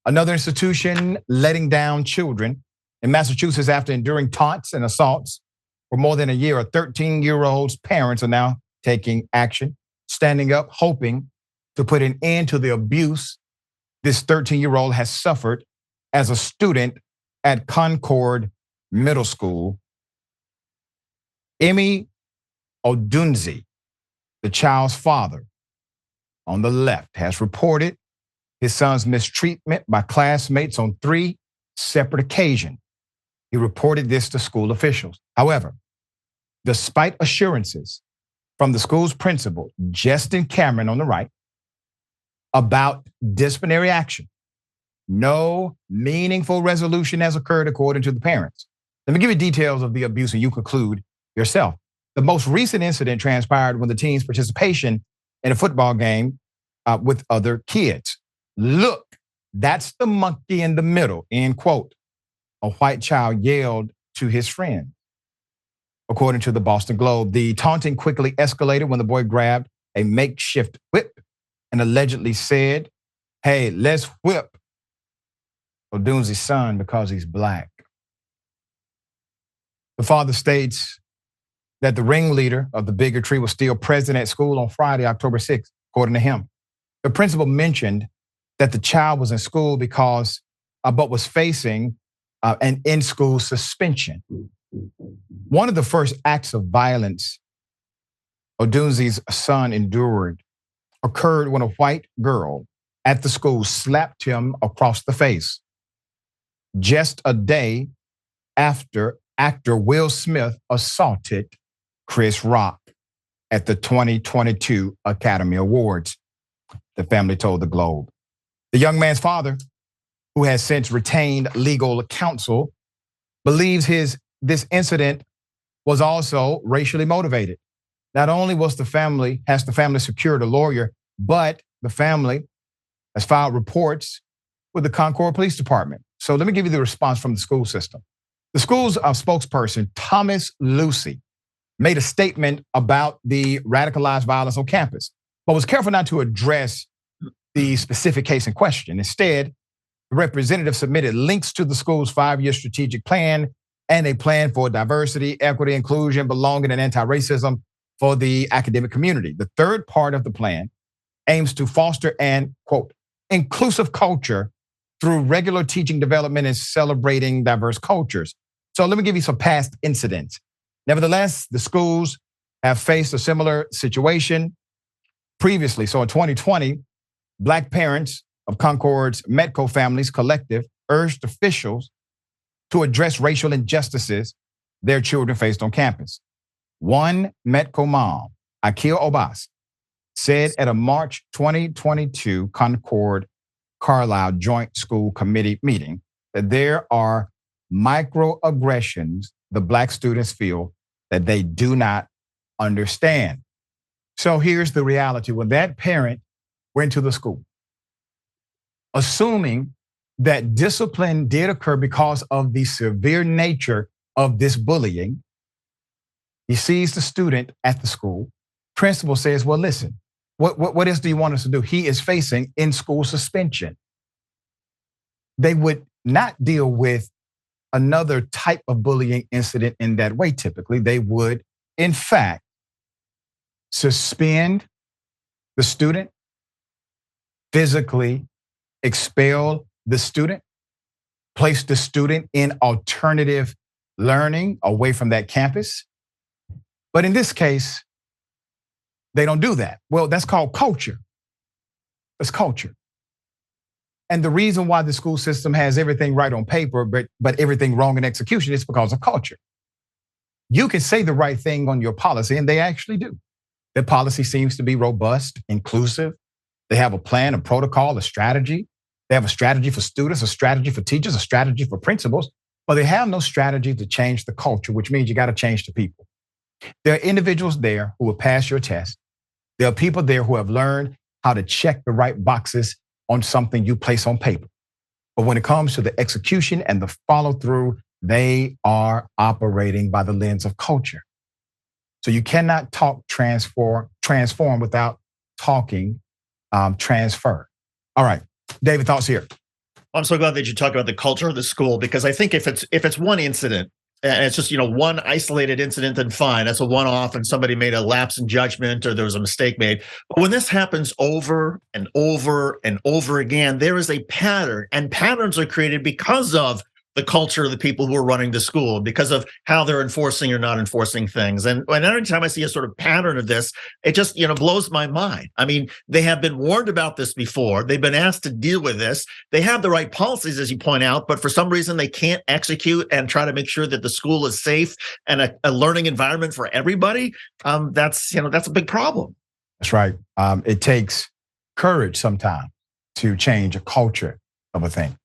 Another institution letting down children in Massachusetts after enduring taunts and assaults for more than a year. A 13-year-old's parents are now taking action, standing up, hoping to put an end to the abuse this 13-year-old has suffered as a student at Concord Middle School. Emmy Odunzi, the child's father, on the left, has reported his son's mistreatment by classmates on 3 separate occasions. He reported this to school officials. However, despite assurances from the school's principal, Justin Cameron on the right, about disciplinary action, no meaningful resolution has occurred according to the parents. Let me give you details of the abuse and you conclude yourself. The most recent incident transpired when the teen's participation in a football game with other kids. Look, that's the monkey in the middle, end quote. A white child yelled to his friend. According to the Boston Globe, the taunting quickly escalated when the boy grabbed a makeshift whip and allegedly said, "Hey, let's whip Odunzi's son because he's black." The father states that the ringleader of the bigotry was still present at school on Friday, October 6th, according to him. The principal mentioned that the child was in school because, but was facing an in-school suspension. One of the first acts of violence Odunzi's son endured occurred when a white girl at the school slapped him across the face. Just a day after actor Will Smith assaulted Chris Rock at the 2022 Academy Awards, the family told the Globe. The young man's father, who has since retained legal counsel, believes this incident was also racially motivated. Not only has the family secured a lawyer, but the family has filed reports with the Concord Police Department. So let me give you the response from the school system. The school's spokesperson, Thomas Lucy, made a statement about the radicalized violence on campus, but was careful not to address the specific case in question. Instead, the representative submitted links to the school's 5-year strategic plan and a plan for diversity, equity, inclusion, belonging, and anti-racism for the academic community. The third part of the plan aims to foster an, quote, inclusive culture through regular teaching development and celebrating diverse cultures. So let me give you some past incidents. Nevertheless, the schools have faced a similar situation previously. So in 2020, Black parents of Concord's Metco Families Collective urged officials to address racial injustices their children faced on campus. One Metco mom, Akil Obas, said at a March 2022 Concord Carlisle Joint School Committee meeting that there are microaggressions the Black students feel that they do not understand. So here's the reality. When that parent went to the school, assuming that discipline did occur because of the severe nature of this bullying, he sees the student at the school. Principal says, well, listen, what else do you want us to do? He is facing in-school suspension. They would not deal with another type of bullying incident in that way. Typically, they would, in fact, suspend the student, physically expel the student, place the student in alternative learning away from that campus. But in this case, they don't do that. Well, that's called culture. It's culture. And the reason why the school system has everything right on paper, but everything wrong in execution is because of culture. You can say the right thing on your policy, and they actually do. Their policy seems to be robust, inclusive. They have a plan, a protocol, a strategy. They have a strategy for students, a strategy for teachers, a strategy for principals, but they have no strategy to change the culture, which means you got to change the people. There are individuals there who will pass your test. There are people there who have learned how to check the right boxes on something you place on paper. But when it comes to the execution and the follow through, they are operating by the lens of culture. So you cannot talk transform without talking transfer. All right, David, thoughts here. I'm so glad that you talk about the culture of the school, because I think if it's one incident and it's just one isolated incident, then fine, that's a one-off and somebody made a lapse in judgment or there was a mistake made. But when this happens over and over and over again, there is a pattern, and patterns are created because of the culture of the people who are running the school, because of how they're enforcing or not enforcing things. And every time I see a sort of pattern of this, it just blows my mind. I mean, they have been warned about this before. They've been asked to deal with this. They have the right policies, as you point out, but for some reason they can't execute and try to make sure that the school is safe and a learning environment for everybody. That's a big problem. That's right. It takes courage sometimes to change a culture of a thing.